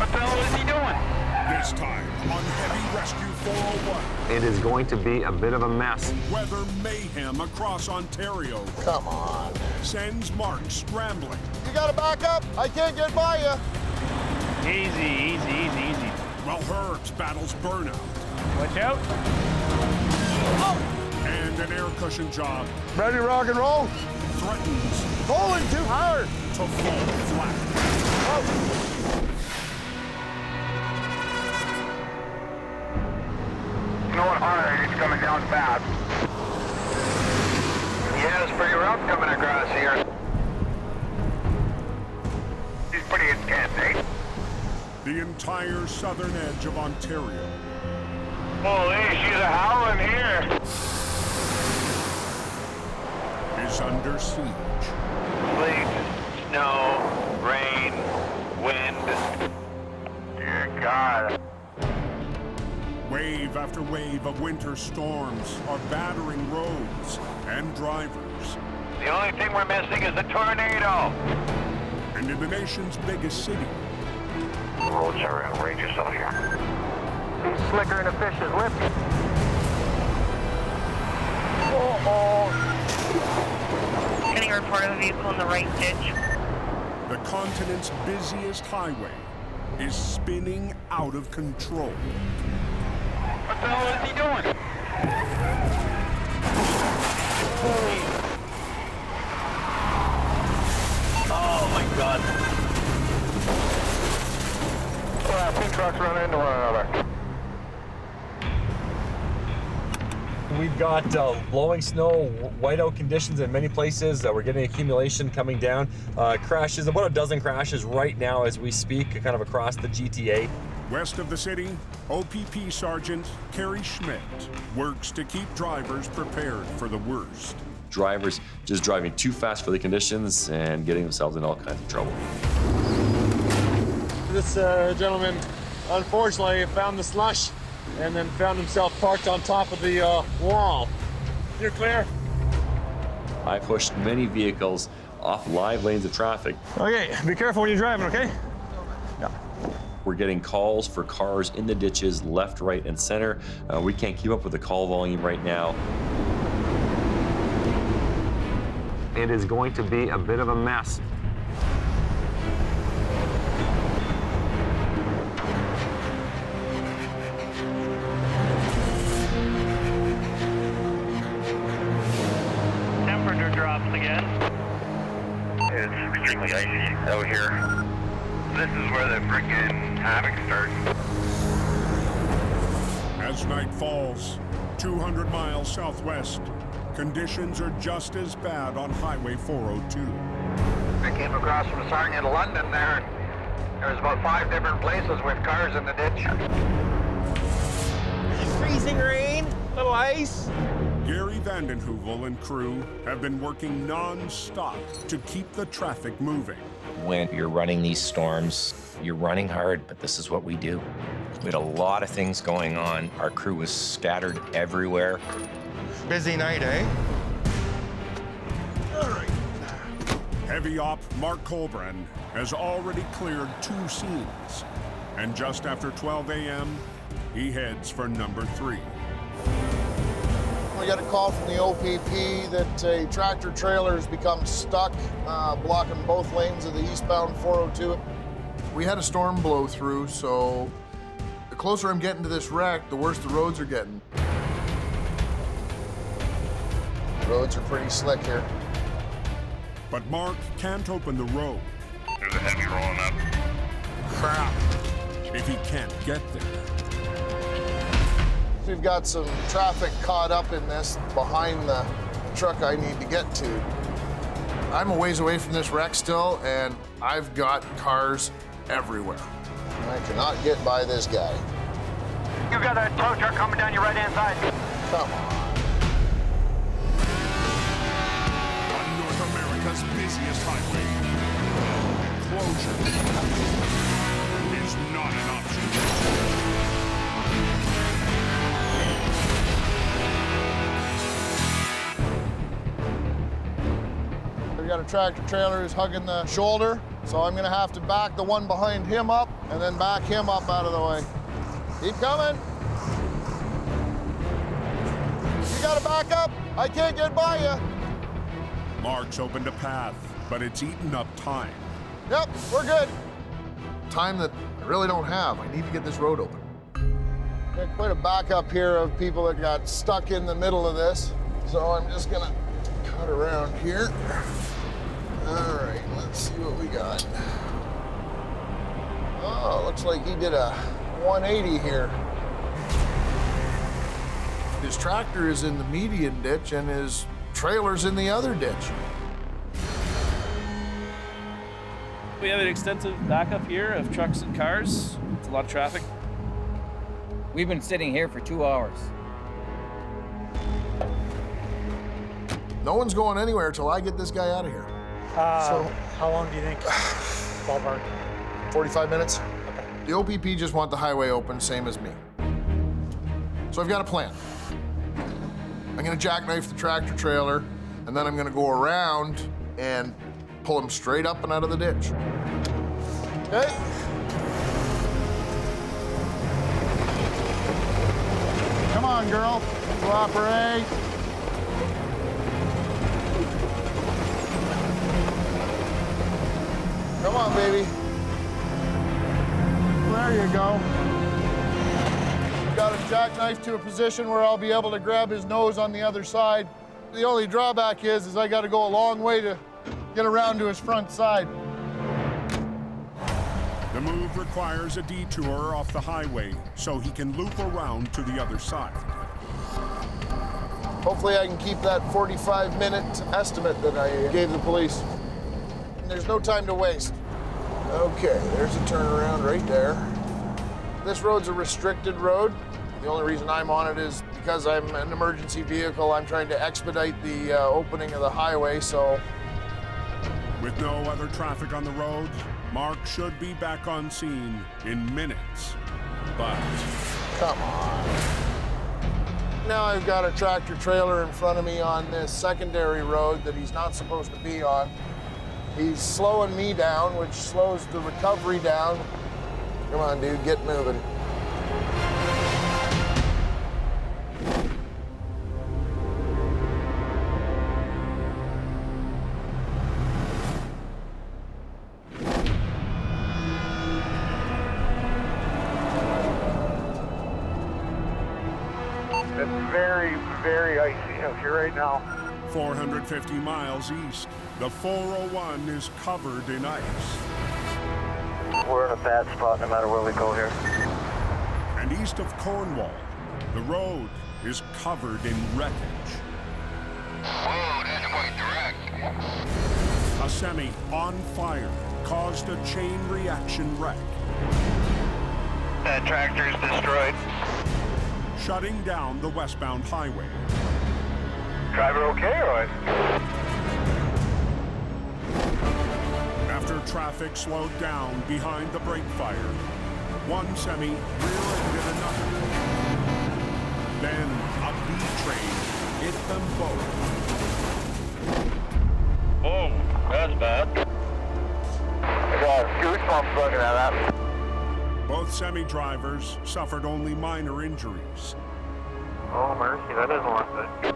What the hell is he doing? This time on Heavy Rescue 401. It is going to be a bit of a mess. Weather mayhem across Ontario. Come on. Sends Mark scrambling. You gotta back up. I can't get by you. Easy. While Herbs battles burnout. Watch out. And an air cushion job Ready to rock and roll? threatens Pulling too hard. to fall flat. Going hard, it's coming down fast. Yes, pretty rough coming across here. He's pretty intense, eh? The entire southern edge of Ontario Holy, she's a howling here. is under siege. Sleet, snow, rain, wind. Dear God. Wave after wave of winter storms are battering roads and drivers. The only thing we're missing is a tornado. And in the nation's biggest city, The roads are outrageous out here. He's slicker than a fish's lip. Getting a report of a vehicle in the right ditch. the continent's busiest highway is spinning out of control. What the hell is he doing? Oh my God. Two trucks running into one another. We've got blowing snow, whiteout conditions in many places. We're getting accumulation coming down. Crashes, about a dozen crashes right now as we speak, kind of across the GTA. West of the city, OPP Sergeant Kerry Schmidt works to keep drivers prepared for the worst. Drivers just driving too fast for the conditions and getting themselves in all kinds of trouble. This gentleman, unfortunately, found the slush and then found himself parked on top of the wall. You're clear? I pushed many vehicles off live lanes of traffic. Okay, be careful when you're driving, okay? We're getting calls for cars in the ditches left, right, and center. We can't keep up with the call volume right now. It is going to be a bit of a mess. Temperature drops again. It's extremely icy out here. This is where the frickin' havoc starts. As night falls, 200 miles southwest, conditions are just as bad on Highway 402. I came across from Sarnia to London there, and there was about 5 different places with cars in the ditch. Freezing rain, little ice. Gary Vandenheuvel and crew have been working non-stop to keep the traffic moving. When you're running these storms, you're running hard, but this is what we do. We had a lot of things going on. Our crew was scattered everywhere. Busy night, eh? Heavy op Mark Colbran has already cleared 2 scenes. And just after 12 a.m., he heads for number 3. We got a call from the OPP that a tractor trailer has become stuck, blocking both lanes of the eastbound 402. We had a storm blow through, so the closer I'm getting to this wreck, the worse the roads are getting. Roads are pretty slick here. But Mark can't open the road. There's a heavy rolling up. Crap! If he can't get there. We've got some traffic caught up in this behind the truck I need to get to. I'm a ways away from this wreck still, and I've got cars everywhere. I cannot get by this guy. You got a tow truck coming down your right-hand side. Come on. On North America's busiest highway, closure is not an option. We've got a tractor trailer who's hugging the shoulder, so I'm gonna have to back the one behind him up and then back him up out of the way. Keep coming. You gotta back up. I can't get by you. Mark's opened a path, but it's eaten up time. Yep, we're good. Time that I really don't have. I need to get this road open. Got quite a backup here of people that got stuck in the middle of this. So I'm just gonna cut around here. All right, let's see what we got. Oh, looks like he did a 180 here. His tractor is in the median ditch and his trailer's in the other ditch. We have an extensive backup here of trucks and cars. It's a lot of traffic. We've been sitting here for 2 hours. No one's going anywhere till I get this guy out of here. So, how long do you think? Ballpark? 45 minutes. Okay. The OPP just want the highway open, same as me. So I've got a plan. I'm gonna jackknife the tractor trailer, and then I'm gonna go around and pull him straight up and out of the ditch. Okay. Come on, girl. Cooperate. Come on, baby. There you go. Got him jackknifed to a position where I'll be able to grab his nose on the other side. The only drawback is I got to go a long way to get around to his front side. The move requires a detour off the highway so he can loop around to the other side. Hopefully I can keep that 45-minute estimate that I gave the police. And there's no time to waste. Okay, there's a turnaround right there. This road's a restricted road. The only reason I'm on it is because I'm an emergency vehicle. I'm trying to expedite the opening of the highway, so. With no other traffic on the road, Mark should be back on scene in minutes. But come on. Now I've got a tractor trailer in front of me on this secondary road that he's not supposed to be on. He's slowing me down, which slows the recovery down. Come on, dude, get moving. It's very, very icy out here right now. 450 miles east, the 401 is covered in ice. We're in a bad spot no matter where we go here. And east of Cornwall, the road is covered in wreckage. Whoa, that's quite direct. A semi on fire caused a chain reaction wreck. That tractor's destroyed. Shutting down the westbound highway. Driver okay or what? After traffic slowed down behind the brake fire, one semi rear-ended another. Then a B train hit them both. Oh, that's bad. I got goosebumps looking at that. Both semi drivers suffered only minor injuries. Oh, mercy, that doesn't look good.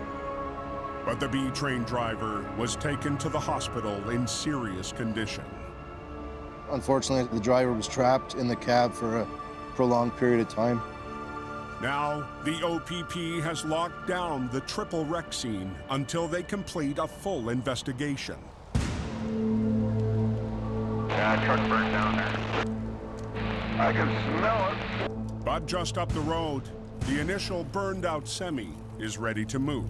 But the B train driver was taken to the hospital in serious condition. Unfortunately, the driver was trapped in the cab for a prolonged period of time. Now, the OPP has locked down the triple wreck scene until they complete a full investigation. Yeah, truck burned down there. I can smell it. But just up the road, the initial burned out semi is ready to move.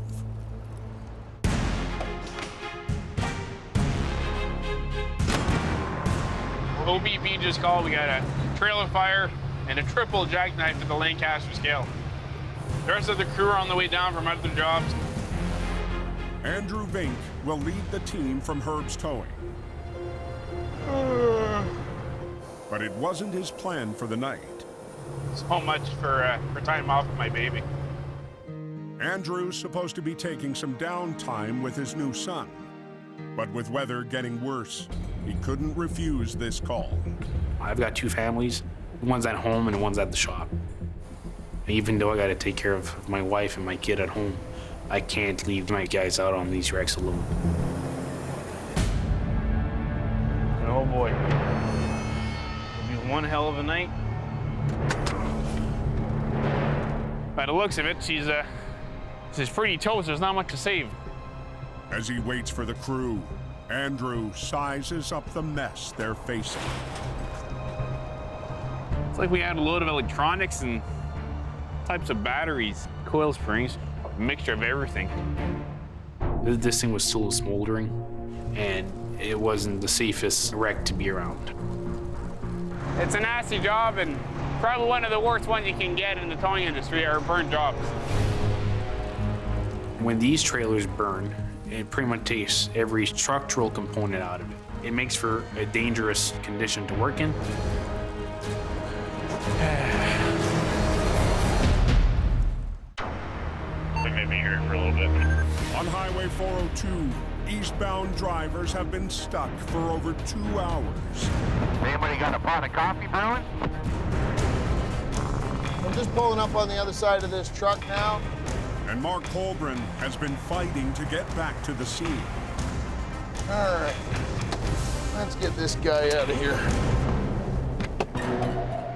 OPP just called. We got a trailer fire and a triple jackknife at the Lancaster scale. The rest of the crew are on the way down from other jobs. Andrew Vink will lead the team from Herb's Towing. But it wasn't his plan for the night. So much for time off with my baby. Andrew's supposed to be taking some downtime with his new son. But with weather getting worse, he couldn't refuse this call. I've got 2 families, one's at home and one's at the shop. And even though I gotta take care of my wife and my kid at home, I can't leave my guys out on these wrecks alone. Oh boy. It'll be one hell of a night. By the looks of it, she's pretty toast. There's not much to save. As he waits for the crew, Andrew sizes up the mess they're facing. It's like we had a load of electronics and types of batteries, coil springs, a mixture of everything. This thing was still smoldering, and it wasn't the safest wreck to be around. It's a nasty job, and probably one of the worst ones you can get in the towing industry are burn jobs. When these trailers burn, it pretty much takes every structural component out of it. It makes for a dangerous condition to work in. We may be here for a little bit. On Highway 402, eastbound drivers have been stuck for over 2 hours. Anybody got a pot of coffee brewing? I'm just pulling up on the other side of this truck now. And Mark Holgren has been fighting to get back to the scene. All right, let's get this guy out of here.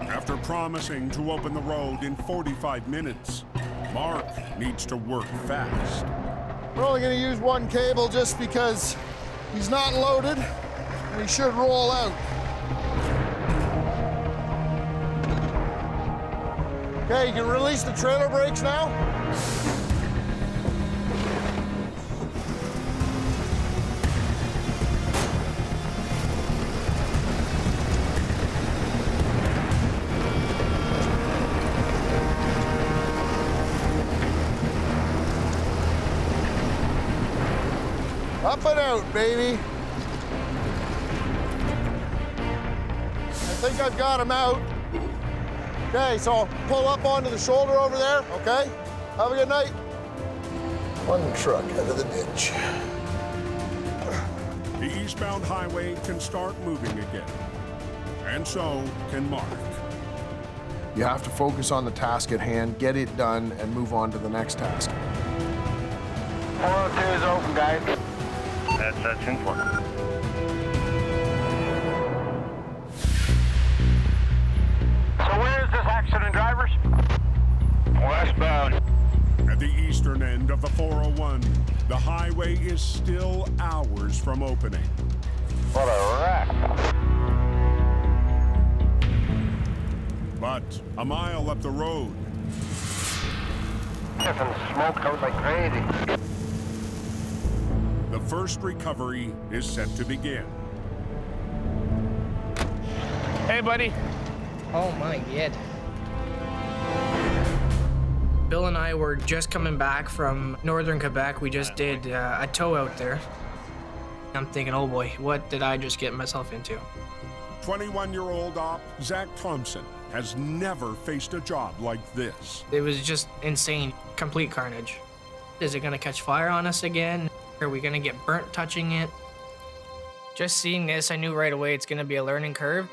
After promising to open the road in 45 minutes, Mark needs to work fast. We're only gonna use one cable just because he's not loaded and he should roll out. Okay, you can release the trailer brakes now. Up and out, baby. I think I've got him out. Okay, so I'll pull up onto the shoulder over there, okay? Have a good night. One truck out of the ditch. The eastbound highway can start moving again. And so can Mark. You have to focus on the task at hand, get it done, and move on to the next task. 402 is open, guys. That's important. So where is this accident, drivers? Westbound. At the eastern end of the 401, the highway is still hours from opening. What a wreck. But a mile up the road, Getting smoked out like crazy. the first recovery is set to begin. Hey, buddy. Oh my god. Bill and I were just coming back from northern Quebec. We just did a tow out there. I'm thinking, oh boy, what did I just get myself into? 21-year-old op Zach Thompson has never faced a job like this. It was just insane, complete carnage. Is it gonna catch fire on us again? Are we gonna get burnt touching it? Just seeing this, I knew right away it's gonna be a learning curve.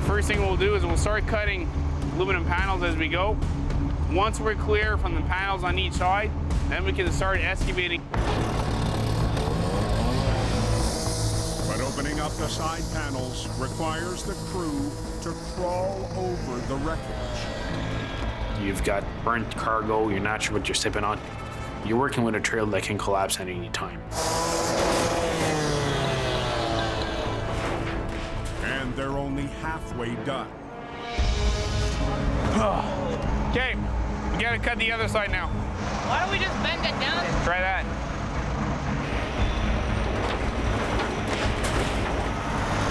First thing we'll do is we'll start cutting aluminum panels as we go. Once we're clear from the panels on each side, then we can start excavating. But opening up the side panels requires the crew to crawl over the wreckage. You've got burnt cargo, you're not sure what you're stepping on. You're working with a trailer that can collapse at any time. And they're only halfway done. Okay, we gotta cut the other side now. Why don't we just bend it down? Try that.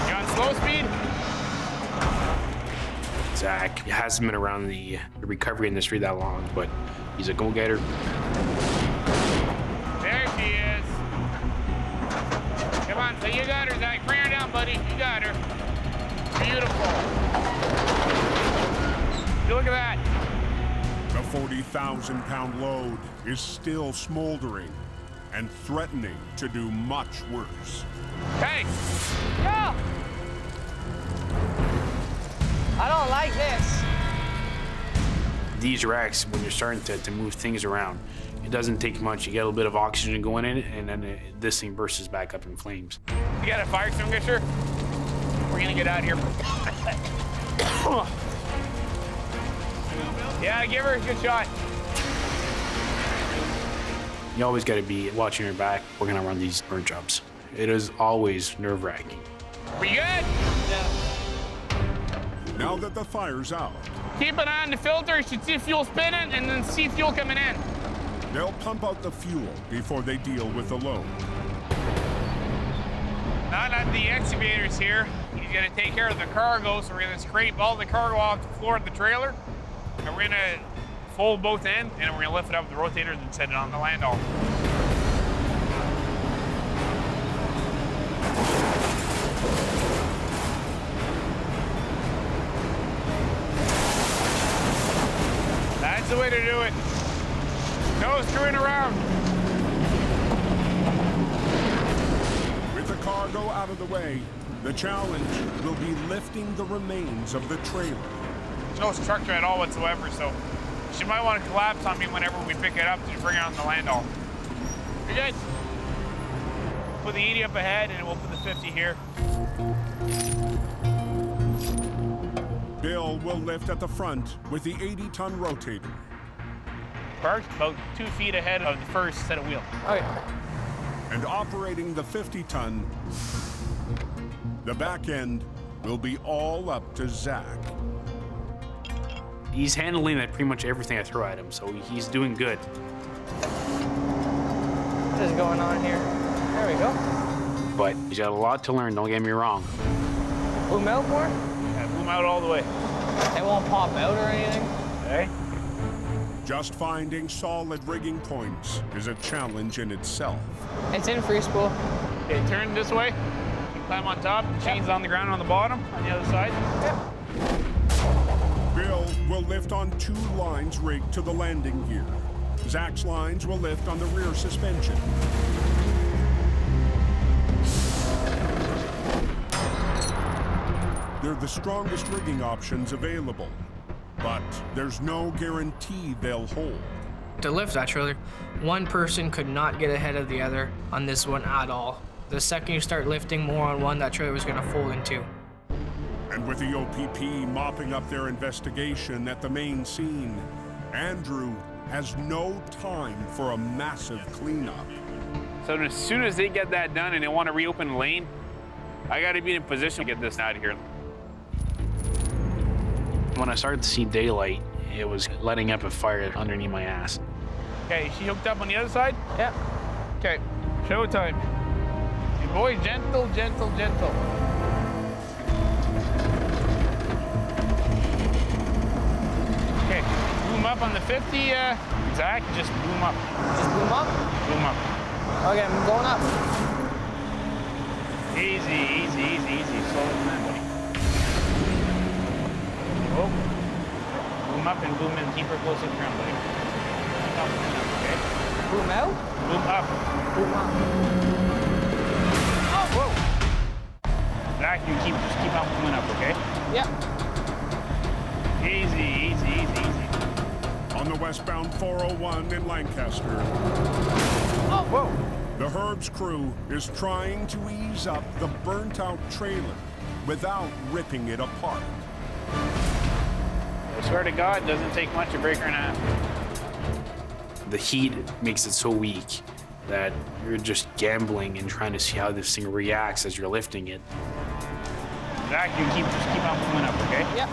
You on slow speed? Zach hasn't been around the recovery industry that long, but he's a go-getter. There she is. Come on, so you got her, Zach. Bring her down, buddy. You got her. Beautiful. Look at that. The 40,000-pound load is still smoldering, and threatening to do much worse. Hey! Yeah! I don't like this. These wrecks, when you're starting to move things around, it doesn't take much. You get a little bit of oxygen going in it, and then this thing bursts back up in flames. You got a fire extinguisher? We're gonna get out of here. Yeah, give her a good shot. You always got to be watching your back. We're gonna run these burn jobs. It is always nerve-wracking. We good? Yeah. Now that the fire's out, Keep an eye on the filter. You should see fuel spinning and then see fuel coming in. they'll pump out the fuel before they deal with the load. Now that the excavator's here, he's gonna take care of the cargo, so we're gonna scrape all the cargo off the floor of the trailer, and we're gonna fold both ends, and we're gonna lift it up with the rotators and set it on the landau. That's the way to do it. No screwing around. With the cargo out of the way, the challenge will be lifting the remains of the trailer. There's no structure at all whatsoever, so she might want to collapse on me whenever we pick it up to bring it on the landau. You're good. Put the 80 up ahead, and we'll put the 50 here. Bill will lift at the front with the 80-ton rotator. Parked about 2 feet ahead of the first set of wheels. Okay. And operating the 50-ton, the back end will be all up to Zach. He's handling pretty much everything I throw at him, so he's doing good. What is going on here? There we go. But he's got a lot to learn, don't get me wrong. Boom out more? Yeah, boom out all the way. They won't pop out or anything? Okay. Just finding solid rigging points is a challenge in itself. It's in free spool. Okay, turn this way. You climb on top, the chain's on the ground on the bottom, on the other side. Yep. Bill will lift on 2 lines rigged to the landing gear. Zach's lines will lift on the rear suspension. They're the strongest rigging options available, but there's no guarantee they'll hold. To lift that trailer, one person could not get ahead of the other on this one at all. The second you start lifting more on one, that trailer was going to fold in two. And with the OPP mopping up their investigation at the main scene, Andrew has no time for a massive cleanup. So as soon as they get that done and they want to reopen the lane, I got to be in a position to get this out of here. When I started to see daylight, it was letting up a fire underneath my ass. Okay, she hooked up on the other side? Yeah. Okay, showtime. Hey boy, gentle, gentle, gentle. Okay, boom up on the 50, Zach, just boom up. Just boom up? Boom up. Okay, I'm going up. Easy, easy, easy, easy. Slow it down, buddy. Oh. Boom up and boom in. Keep her close to the ground, buddy. Up, okay? Boom out? Boom up. Boom up. Oh, whoa. Zach, you just keep on booming up, okay? Yeah. Easy, easy, easy, easy. On the westbound 401 in Lancaster, Oh, whoa. the Herb's crew is trying to ease up the burnt-out trailer without ripping it apart. I swear to God, it doesn't take much to break her in half. The heat makes it so weak that you're just gambling and trying to see how this thing reacts as you're lifting it. Zach, you just keep on booming up, okay? Yep.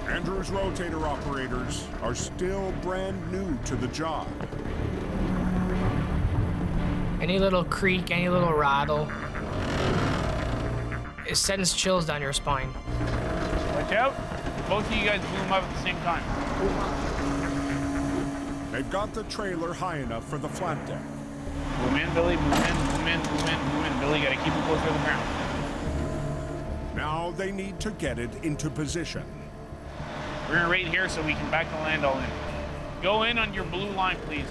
Andrew's rotator operators are still brand new to the job. Any little creak, any little rattle, it sends chills down your spine. Watch out. Both of you guys boom up at the same time. They've got the trailer high enough for the flat deck. Boom in, Billy. Boom in, boom in, boom in, boom in. Billy, you gotta keep it close to the ground. Now they need to get it into position. We're gonna rate here so we can back the land all in. Go in on your blue line, please.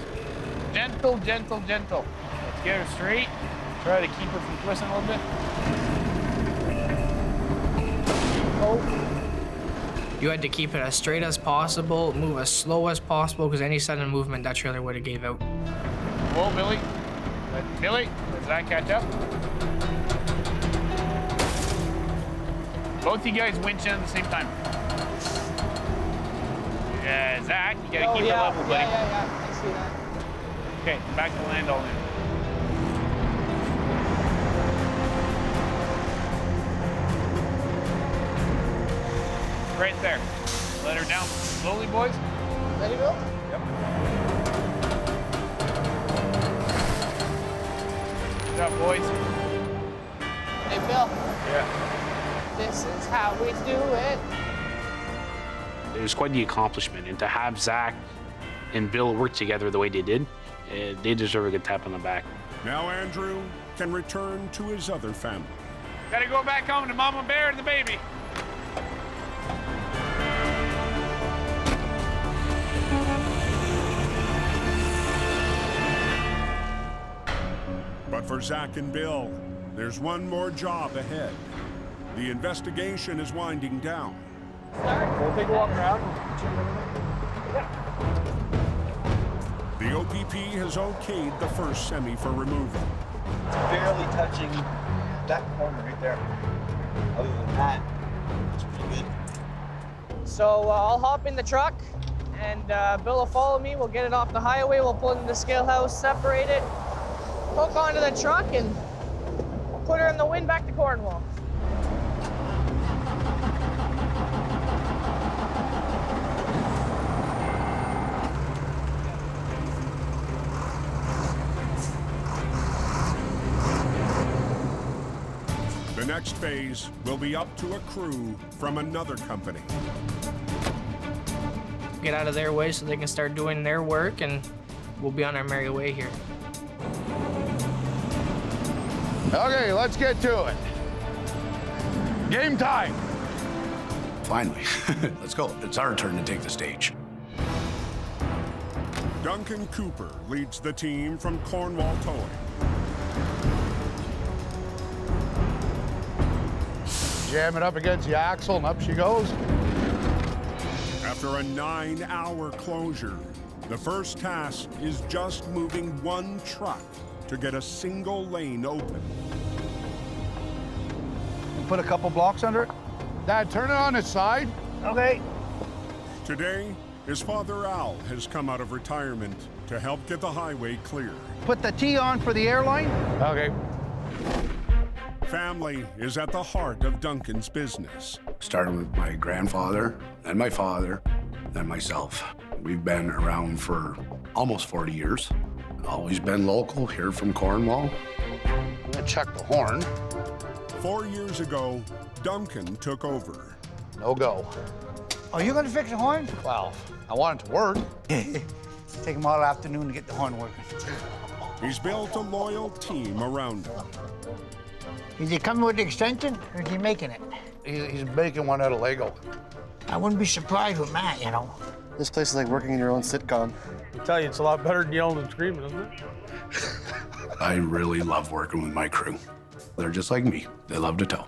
Gentle, gentle, gentle. Let's get her straight. Try to keep her from twisting a little bit. You had to keep it as straight as possible, move as slow as possible, because any sudden movement, that trailer would have gave out. Whoa, Billy. Billy, does that catch up? Both you guys winch in at the same time. Yeah, Zach, you gotta keep it level, buddy. Yeah, I see that. Okay, back to land all in. Right there. Let her down slowly, boys. Ready, Bill? Yep. Good job, boys. Hey, Bill. Yeah. This is how we do it. It was quite the accomplishment, and to have Zach and Bill work together the way they did, they deserve a good tap on the back. Now Andrew can return to his other family. Gotta go back home to Mama Bear and the baby. But for Zach and Bill, there's one more job ahead. The investigation is winding down. We'll take a walk around. The OPP has okayed the first semi for removal. It's barely touching that corner right there. Other than that, it's pretty good. So I'll hop in the truck, and Bill will follow me. We'll get it off the highway. We'll pull it into the scale house, separate it, hook onto the truck, and put her in the wind back to Cornwall. The next phase will be up to a crew from another company. Get out of their way so they can start doing their work, and we'll be on our merry way here. Okay, let's get to it. Game time. Finally, let's go. It's our turn to take the stage. Duncan Cooper leads the team from Cornwall Towing. Jam it up against the axle and up she goes. After a 9-hour closure, the first task is just moving one truck to get a single lane open. Put a couple blocks under it. Dad, turn it on its side. Okay. Today, his father Al has come out of retirement to help get the highway clear. Put the T on for the airline. Okay. Family is at the heart of Duncan's business. Starting with my grandfather, then my father, then myself. We've been around for almost 40 years. Always been local, here from Cornwall. I'm gonna check the horn. 4 years ago, Duncan took over. No go. Oh, you're gonna fix the horn? Well, I want it to work. Take him all afternoon to get the horn working. He's built a loyal team around him. Is he coming with the extension, or is he making it? He's making one out of Lego. I wouldn't be surprised with Matt, you know. This place is like working in your own sitcom. I tell you, it's a lot better than yelling and screaming, isn't it? I really love working with my crew. They're just like me. They love to tow.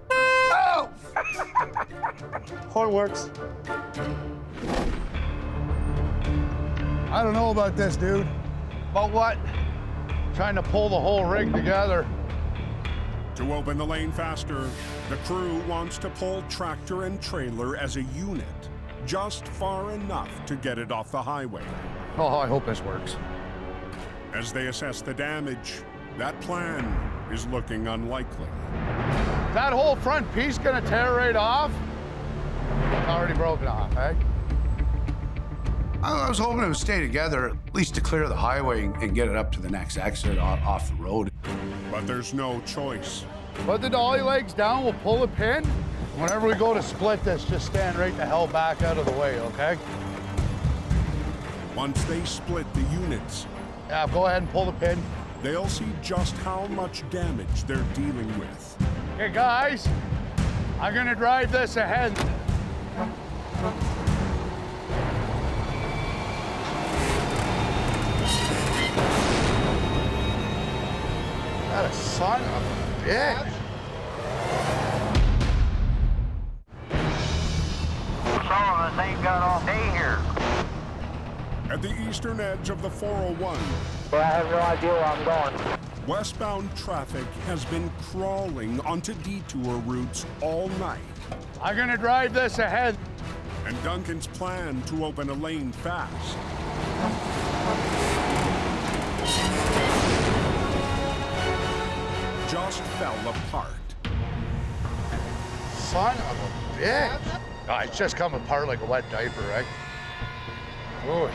Oh! Horn works. I don't know about this, dude. About what? Trying to pull the whole rig together. To open the lane faster, the crew wants to pull tractor and trailer as a unit, just far enough to get it off the highway. Oh, I hope this works. As they assess the damage, that plan is looking unlikely. That whole front piece gonna tear right off? It's already broken off, eh? I was hoping it would stay together, at least to clear the highway and get it up to the next exit off the road. But there's no choice. Put the dolly legs down, we'll pull a pin. Whenever we go to split this, just stand right the hell back out of the way, okay? Once they split the units, yeah, go ahead and pull the pin. They'll see just how much damage they're dealing with. Okay, guys, I'm gonna drive this ahead. That a son of a bitch. Some of us ain't got all day here. At the eastern edge of the 401, Well, I have no idea where I'm going. westbound traffic has been crawling onto detour routes all night. I'm gonna drive this ahead. And Duncan's plan to open a lane fast just fell apart. Son of a bitch. Oh, it's just come apart like a wet diaper, right? Ooh.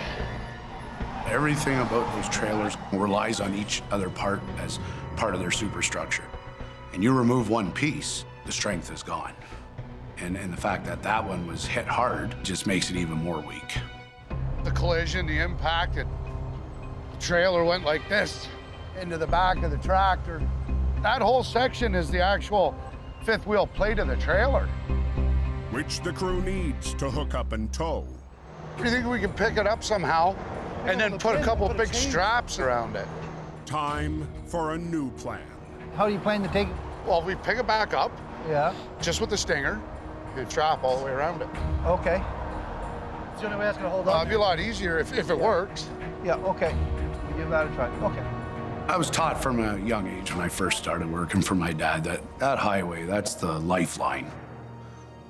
Everything about those trailers relies on each other part as part of their superstructure. And you remove one piece, the strength is gone. And the fact that that one was hit hard just makes it even more weak. The collision, the impact, the trailer went like this into the back of the tractor. That whole section is the actual fifth wheel plate of the trailer. Which the crew needs to hook up and tow. Do you think we can pick it up somehow and then put a couple big straps around it? Time for a new plan. How do you plan to take it? Well, we pick it back up. Yeah. Just with the stinger and strap all the way around it. Okay. It's the only way that's gonna hold on. It'd be a lot easier if it works. Yeah, okay. We'll give that a try. Okay. I was taught from a young age when I first started working for my dad that highway, that's the lifeline,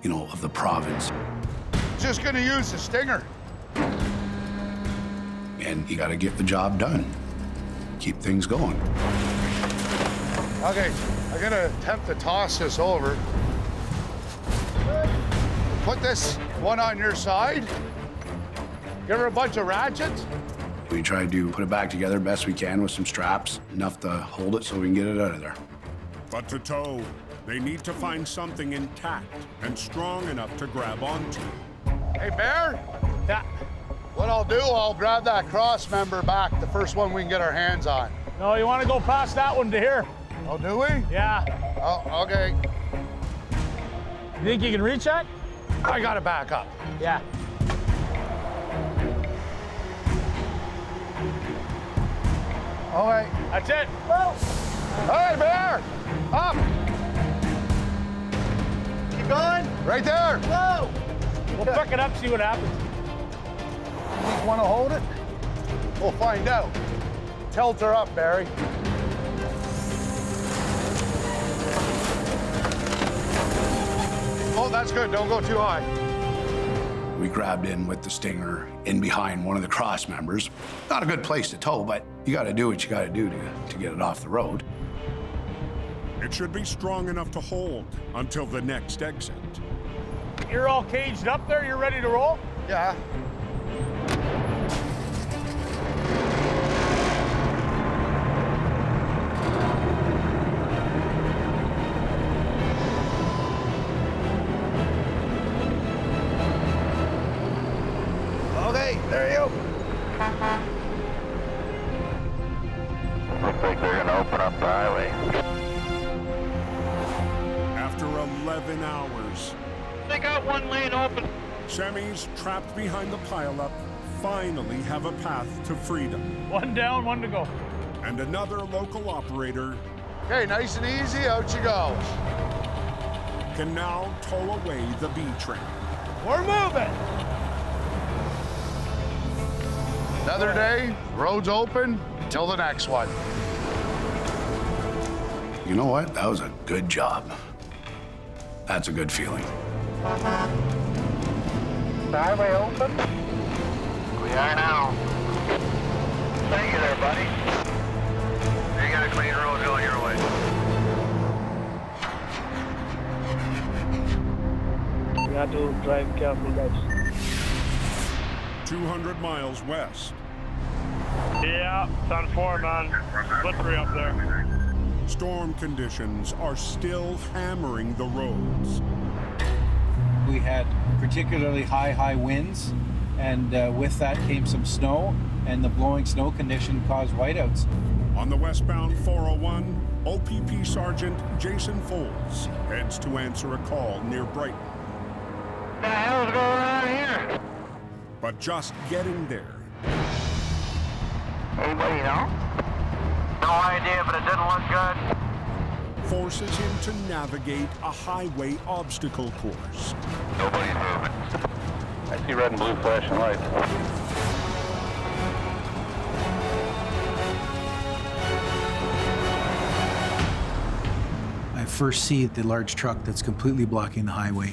you know, of the province. Just gonna use the stinger. And you gotta get the job done. Keep things going. Okay, I'm gonna attempt to toss this over. Put this one on your side. Give her a bunch of ratchets. We tried to put it back together best we can with some straps, enough to hold it so we can get it out of there. But to tow, they need to find something intact and strong enough to grab onto. Hey, Bear? Yeah. What I'll do, I'll grab that cross member back, the first one we can get our hands on. No, you want to go past that one to here. Oh, do we? Yeah. Oh, okay. You think you can reach that? I gotta back up. Yeah. All right. That's it. All right, Bear. Up. Keep going. Right there. Whoa. We'll pick it up, see what happens. You want to hold it? We'll find out. Tilt her up, Barry. Oh, that's good. Don't go too high. We grabbed in with the stinger in behind one of the cross members. Not a good place to tow, but you gotta do what you gotta do to get it off the road. It should be strong enough to hold until the next exit. You're all caged up there? You're ready to roll? Yeah. Okay, there you go. Looks like they're gonna open up the highway. After 11 hours, They got one lane open. semis trapped behind the pileup finally have a path to freedom. One down, one to go. And another local operator Okay, nice and easy, out you go. can now tow away the B train. We're moving. Another day, road's open, till the next one. You know what? That was a good job. That's a good feeling. The highway open? We are now. Thank you there, buddy. You got a clean road going your way. We have to drive careful, guys. 200 miles west. Yeah, it's on 4, man. Slippery up there. Storm conditions are still hammering the roads. We had particularly high winds, and with that came some snow, and the blowing snow condition caused whiteouts. On the westbound 401, OPP Sergeant Jason Foles heads to answer a call near Brighton. What the hell's going on But just getting there Anybody know? No idea, but it didn't look good. forces him to navigate a highway obstacle course. Nobody's moving. I see red and blue flashing lights. I first see the large truck that's completely blocking the highway,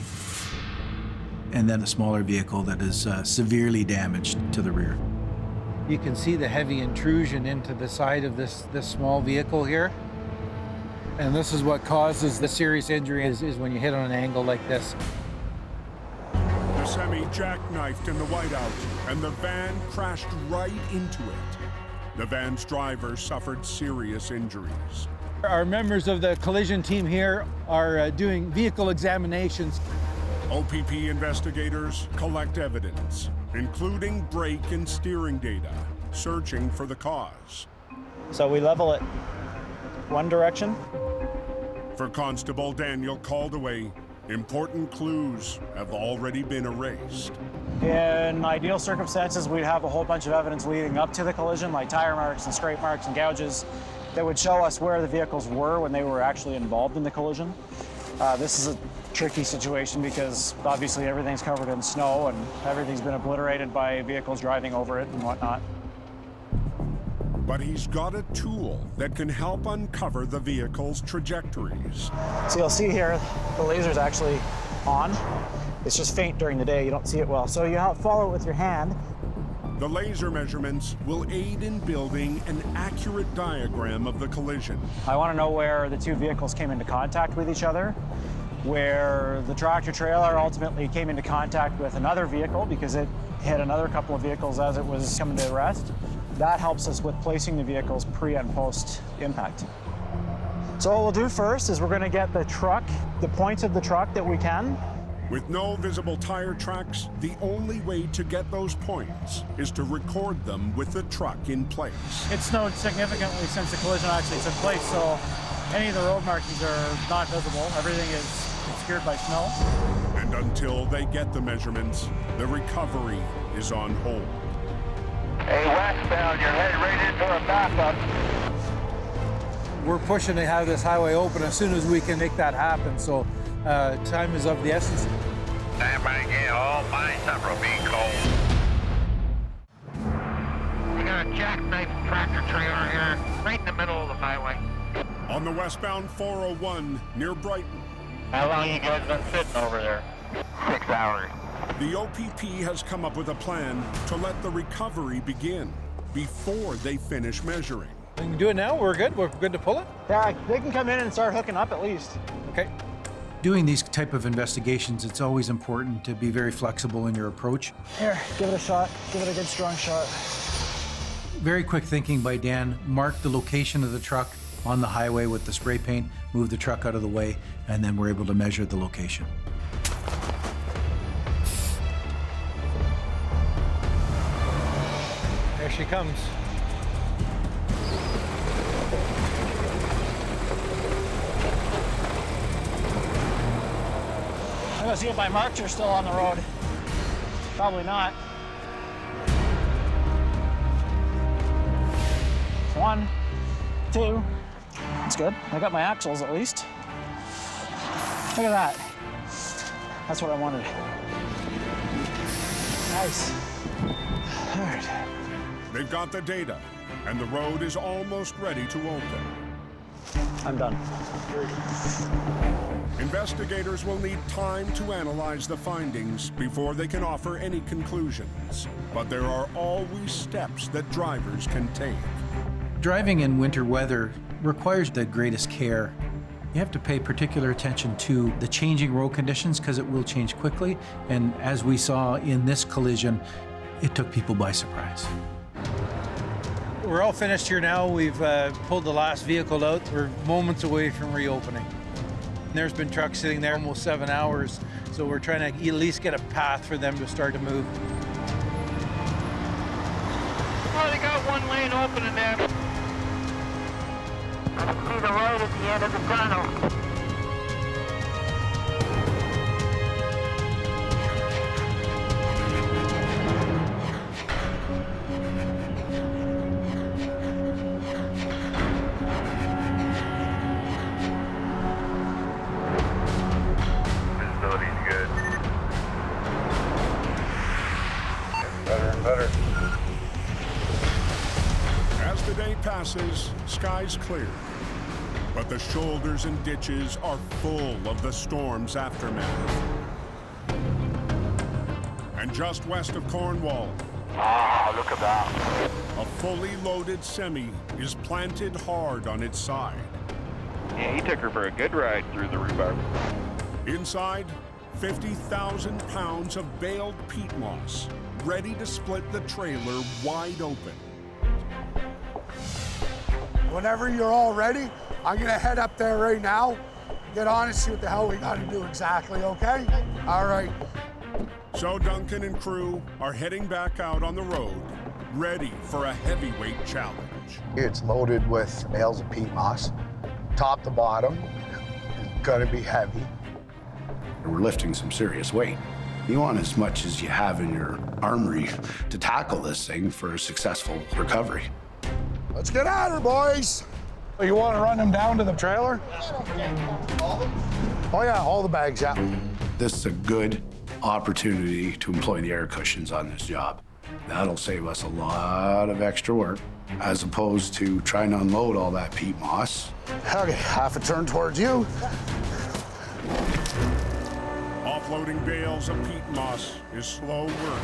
and then a smaller vehicle that is severely damaged to the rear. You can see the heavy intrusion into the side of this small vehicle here. And this is what causes the serious injury is when you hit on an angle like this. The semi jackknifed in the whiteout, and the van crashed right into it. The van's driver suffered serious injuries. Our members of the collision team here are doing vehicle examinations. OPP investigators collect evidence, including brake and steering data, searching for the cause. So we level it one direction. For Constable Daniel Caldaway, important clues have already been erased. In ideal circumstances, we'd have a whole bunch of evidence leading up to the collision, like tire marks and scrape marks and gouges, that would show us where the vehicles were when they were actually involved in the collision. This is a tricky situation because obviously everything's covered in snow and everything's been obliterated by vehicles driving over it and whatnot. But he's got a tool that can help uncover the vehicle's trajectories. So you'll see here, the laser's actually on. It's just faint during the day, you don't see it well. So you follow it with your hand. The laser measurements will aid in building an accurate diagram of the collision. I want to know where the two vehicles came into contact with each other, where the tractor trailer ultimately came into contact with another vehicle because it hit another couple of vehicles as it was coming to rest. That helps us with placing the vehicles pre and post impact. So what we'll do first is we're going to get the truck, the points of the truck that we can. With no visible tire tracks, the only way to get those points is to record them with the truck in place. It snowed significantly since the collision actually took place, so any of the road markings are not visible. Everything is obscured by snow. And until they get the measurements, the recovery is on hold. Hey, westbound, you're headed right into a backup. We're pushing to have this highway open as soon as we can make that happen, so time is of the essence. Stand by again, all mines up are being cold. We got a jackknifed tractor trailer here, right in the middle of the highway. On the westbound 401 near Brighton. How long you guys been sitting over there? 6 hours. The OPP has come up with a plan to let the recovery begin before they finish measuring. We can do it now? We're good? We're good to pull it? Yeah, they can come in and start hooking up at least. Okay. Doing these type of investigations, it's always important to be very flexible in your approach. Here, give it a shot. Give it a good strong shot. Very quick thinking by Dan, mark the location of the truck on the highway with the spray paint, move the truck out of the way, and then we're able to measure the location. There she comes. I'm gonna see if my marks are still on the road. Probably not. 1, 2. That's good. I got my axles at least. Look at that. That's what I wanted. Nice. All right. They've got the data, and the road is almost ready to open. I'm done. Investigators will need time to analyze the findings before they can offer any conclusions. But there are always steps that drivers can take. Driving in winter weather requires the greatest care. You have to pay particular attention to the changing road conditions because it will change quickly. And as we saw in this collision, it took people by surprise. We're all finished here now. We've pulled the last vehicle out. We're moments away from reopening. There's been trucks sitting there almost 7 hours, so we're trying to at least get a path for them to start to move. Well, they got one lane open in there. I can see the road at the end of the tunnel. passes, skies clear. But the shoulders and ditches are full of the storm's aftermath. And just west of Cornwall, look at that. a fully loaded semi is planted hard on its side. Yeah, he took her for a good ride through the rhubarb. Inside, 50,000 pounds of baled peat moss, ready to split the trailer wide open. Whenever you're all ready, I'm gonna head up there right now, get on and see what the hell we gotta do exactly, okay? All right. So Duncan and crew are heading back out on the road, ready for a heavyweight challenge. It's loaded with bales of peat moss, top to bottom. It's gonna be heavy. We're lifting some serious weight. You want as much as you have in your armory to tackle this thing for a successful recovery. Let's get at her, boys. You want to run them down to the trailer? Oh yeah, all the bags, yeah. This is a good opportunity to employ the air cushions on this job. That'll save us a lot of extra work as opposed to trying to unload all that peat moss. Okay, half a turn towards you. Offloading bales of peat moss is slow work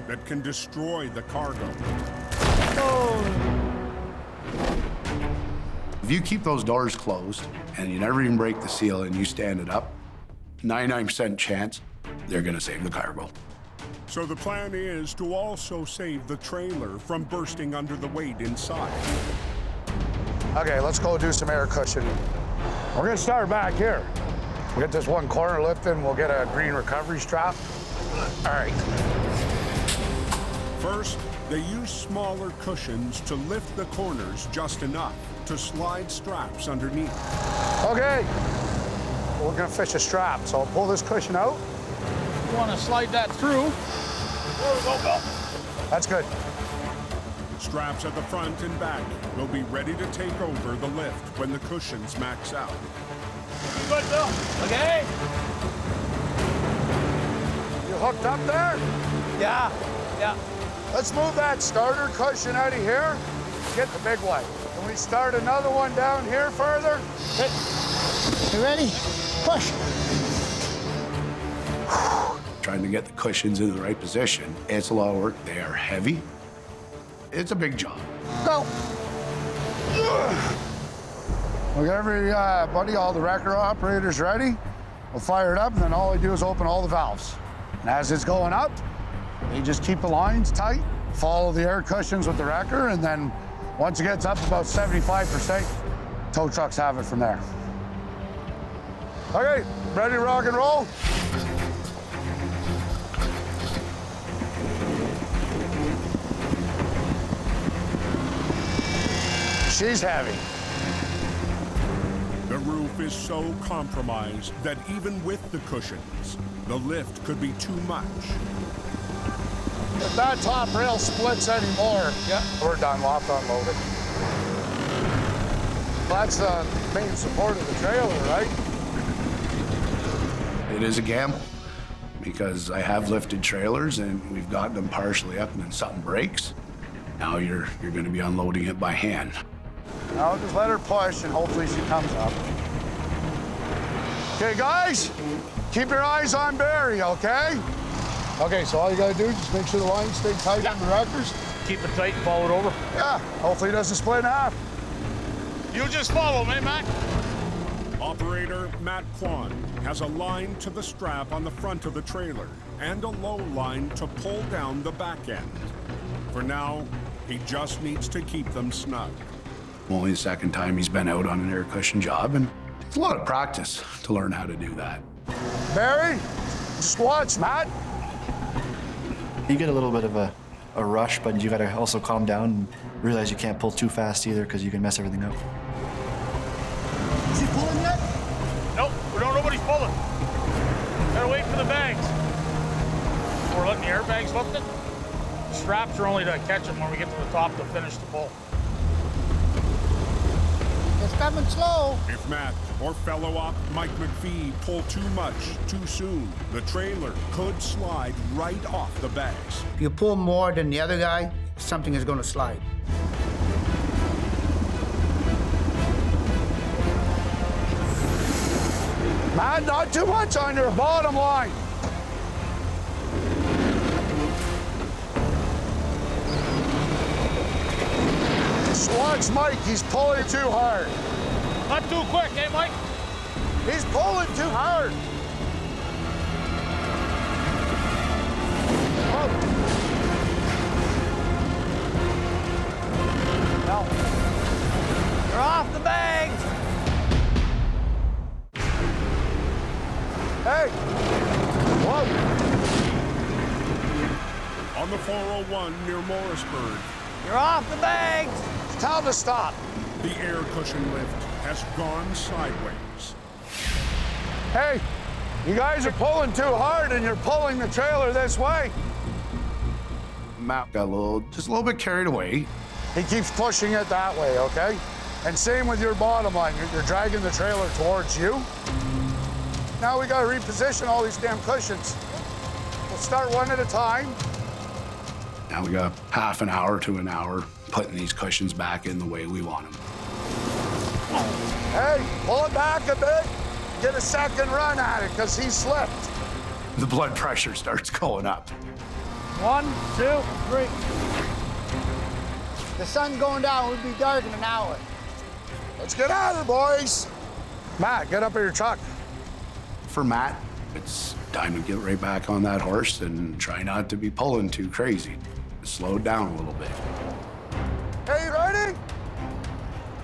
that can destroy the cargo. If you keep those doors closed and you never even break the seal and you stand it up, 99% chance they're gonna save the cargo. So the plan is to also save the trailer from bursting under the weight inside. Okay, let's go do some air cushioning. We're gonna start back here. We'll get this one corner lifted and we'll get a green recovery strap. All right. First, they use smaller cushions to lift the corners just enough to slide straps underneath. Okay, we're gonna fish a strap, so I'll pull this cushion out. You want to slide that through? There we go, Bill. That's good. Straps at the front and back will be ready to take over the lift when the cushions max out. You good, Bill? Okay. You hooked up there? Yeah. Let's move that starter cushion out of here. Get the big one. Can we start another one down here further? You ready? Push. Trying to get the cushions in the right position, it's a lot of work. They are heavy. It's a big job. Go. We got everybody, all the wrecker operators ready. We'll fire it up, and then all we do is open all the valves. And as it's going up, you just keep the lines tight, follow the air cushions with the wrecker, and then once it gets up about 75%, tow trucks have it from there. Okay, ready to rock and roll? She's heavy. The roof is so compromised that even with the cushions, the lift could be too much. If that top rail splits anymore, we're done. We'll have to unload it. That's the main support of the trailer, right? It is a gamble because I have lifted trailers and we've gotten them partially up and then something breaks. Now you're going to be unloading it by hand. Now just let her push and hopefully she comes up. Okay, guys, keep your eyes on Barry, okay? Okay, so all you gotta do is just make sure the lines stay tight on the wreckers. Keep it tight and follow it over. Yeah, hopefully it doesn't split in half. You just follow me, Matt. Operator Matt Kwan has a line to the strap on the front of the trailer and a low line to pull down the back end. For now, he just needs to keep them snug. Only the second time he's been out on an air cushion job, and it's a lot of practice to learn how to do that. Barry, just watch, Matt. You get a little bit of a rush, but you gotta also calm down and realize you can't pull too fast either because you can mess everything up. Is he pulling yet? Nope, nobody's pulling. Gotta wait for the bags. We're letting the airbags lift it. Straps are only to catch them when we get to the top to finish the pull. It's coming slow. If Matt or fellow op Mike McPhee pull too much too soon, the trailer could slide right off the bags. If you pull more than the other guy, something is going to slide. Matt, not too much on your bottom line. Just watch Mike, he's pulling too hard. Not too quick, eh, Mike? He's pulling too hard. No. You're off the bags. Hey! Whoa! On the 401 near Morrisburg, You're off the bags. Tell him to stop. the air cushion lift has gone sideways. Hey, you guys are pulling too hard and you're pulling the trailer this way. Matt got just a little bit carried away. He keeps pushing it that way, okay? And same with your bottom line. You're dragging the trailer towards you. Now we gotta reposition all these damn cushions. We'll start one at a time. Now we got half an hour to an hour putting these cushions back in the way we want them. Hey, pull it back a bit. Get a second run at it, because he slipped. The blood pressure starts going up. 1, 2, 3. The sun's going down. We'll be dark in an hour. Let's get out of here, boys. Matt, get up in your truck. For Matt, it's time to get right back on that horse and try not to be pulling too crazy. Slow it down a little bit. Hey, you ready?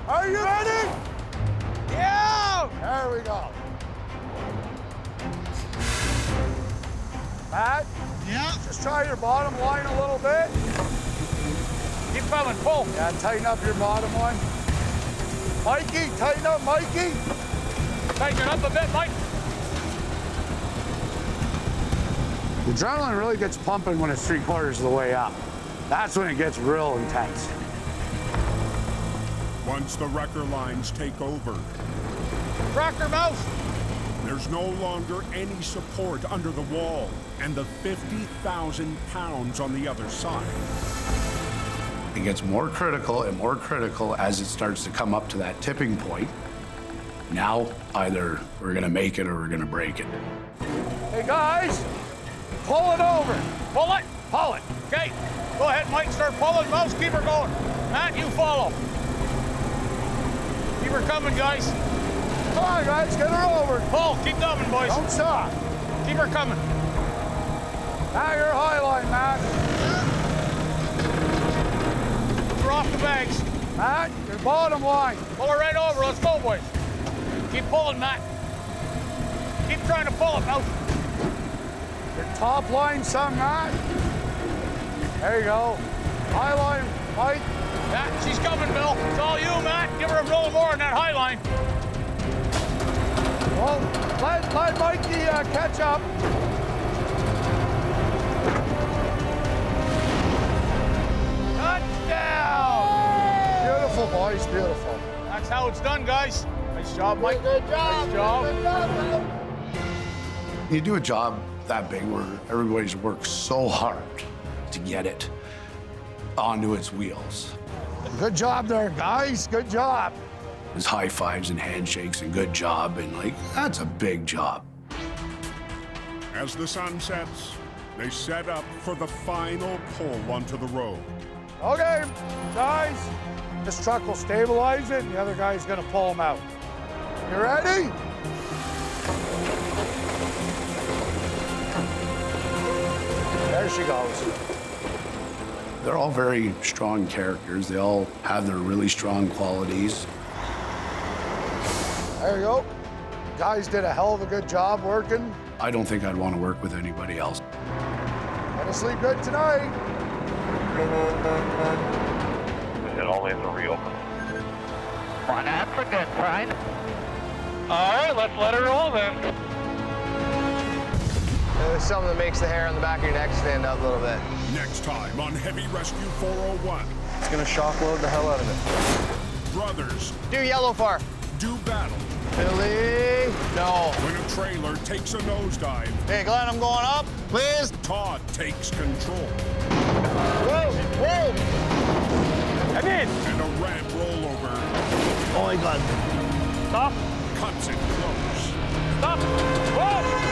Are you ready? Yeah! There we go. Matt? Yeah? Just try your bottom line a little bit. Keep coming, pull. Yeah, tighten up your bottom one. Mikey, tighten up, Mikey. Tighten it up a bit, Mike. The adrenaline really gets pumping when it's 3/4 of the way up. That's when it gets real intense. Once the wrecker lines take over, Tractor mouse. there's no longer any support under the wall and the 50,000 pounds on the other side. It gets more critical and more critical as it starts to come up to that tipping point. Now, either we're gonna make it or we're gonna break it. Hey, guys, pull it over. Pull it. Pull it. Okay. Go ahead, Mike. Start pulling. Mouse, keep her going. Matt, you follow. Keep her coming, guys. Come on, guys, get her over. Pull. Keep coming, boys. Don't stop. Keep her coming. Now you're high line, Matt. We're off the bags. Matt, your bottom line. Pull her right over. Let's go, boys. Keep pulling, Matt. Keep trying to pull it, Mouse. Your top line some, Matt. There you go. High line, Mike. Yeah, she's coming, Bill. It's all you, Matt. Give her a little more on that high line. Well, let Mikey catch up. Touchdown! Beautiful, boys, beautiful. That's how it's done, guys. Nice job, Mike. Good job. Nice job. Good job. You do a job that big where everybody's worked so hard to get it onto its wheels. Good job there, guys. Good job. There's high fives and handshakes and good job, and like, that's a big job. As the sun sets, they set up for the final pull onto the road. Okay, guys, this truck will stabilize it, and the other guy's gonna pull him out. You ready? There she goes. They're all very strong characters. They all have their really strong qualities. There you go. Guys did a hell of a good job working. I don't think I'd want to work with anybody else. Gonna sleep good tonight. It only is a real. Well, that's a good sign. All right, let's let her roll then. There's something that makes the hair on the back of your neck stand up a little bit. Next time on Heavy Rescue 401. It's gonna shock load the hell out of it. Brothers Do yellow far. do battle Billy. No. when a trailer takes a nosedive. Hey, Glenn, I'm going up. Please. Todd takes control. Whoa. Whoa. I'm in. And a ramp rollover Oh my God. Stop. cuts it close. Stop! Whoa!